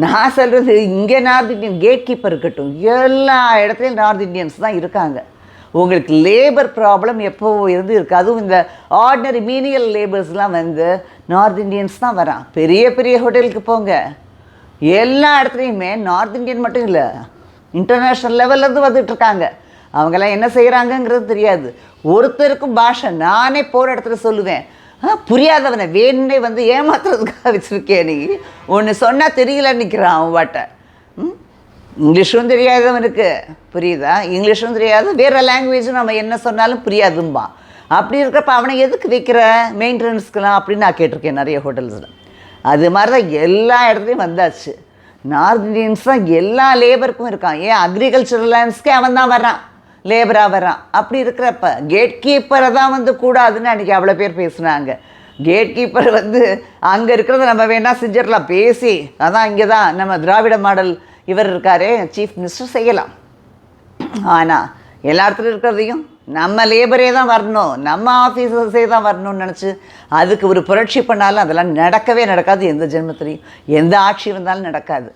நான் சொல்கிறது இங்கே நார்த் இந்தியன் கேட் கீப்பர் இருக்கட்டும், எல்லா இடத்துலையும் நார்த் இந்தியன்ஸ் தான் இருக்காங்க. உங்களுக்கு லேபர் ப்ராப்ளம் எப்போ இருந்து இருக்குது. அதுவும் இந்த ஆர்டினரி மீனியல் லேபர்ஸ்லாம் வந்து நார்த் இந்தியன்ஸ் தான் வரான். பெரிய பெரிய ஹோட்டலுக்கு போங்க, எல்லா இடத்துலையுமே நார்த் இந்தியன் மட்டும் இல்லை, இன்டர்நேஷ்னல் லெவல்லேருந்து வந்துட்டுருக்காங்க. அவங்கெல்லாம் என்ன செய்கிறாங்கங்கிறது தெரியாது. ஒருத்தருக்கும் பாஷை நானே போகிற இடத்துல சொல்லுவேன், புரியாதவனை வேணுன்னே வந்து ஏமாத்துறதுக்காக வச்சுருக்கேன். நீ ஒன்று சொன்னால் தெரியலன்னு நிற்கிறான் அவன் வாட்டை. இங்கிலீஷும் தெரியாதவனுக்கு புரியுதா, இங்கிலீஷும் தெரியாது, வேறு லாங்குவேஜும் நம்ம என்ன சொன்னாலும் புரியாதும்பா. அப்படி இருக்கிறப்ப அவனை எதுக்கு வைக்கிற மெயின்டெனன்ஸ்க்கெலாம் அப்படின்னு நான் கேட்டிருக்கேன் நிறைய ஹோட்டல்ஸில். அது மாதிரி தான் எல்லா இடத்துலையும் வந்தாச்சு. நார்த் இந்தியன்ஸ் தான் எல்லா லேபருக்கும் இருக்கான். ஏன் அக்ரிகல்ச்சரல் லேண்ட்ஸ்க்கே அவன் தான் வரான், லேபராக வரான். அப்படி இருக்கிறப்ப கேட் கீப்பரை தான் வந்து கூடாதுன்னு அன்றைக்கி அவ்வளோ பேர் பேசுனாங்க. கேட் கீப்பர் வந்து அங்கே இருக்கிறத நம்ம வேணால் செஞ்சிடலாம் பேசி, அதான் இங்கே தான் நம்ம திராவிட மாடல் இவர் இருக்காரே சீஃப் மினிஸ்டர் செய்யலாம். ஆனால் எல்லா இடத்துலையும் இருக்கிறதையும் நம்ம லேபரே தான் வரணும், நம்ம ஆஃபீஸர்ஸே தான் வரணும்னு நினச்சி அதுக்கு ஒரு புரட்சி பண்ணாலும் அதெல்லாம் நடக்கவே நடக்காது. எந்த ஜென்மத்திலையும் எந்த ஆட்சி வந்தாலும் நடக்காது.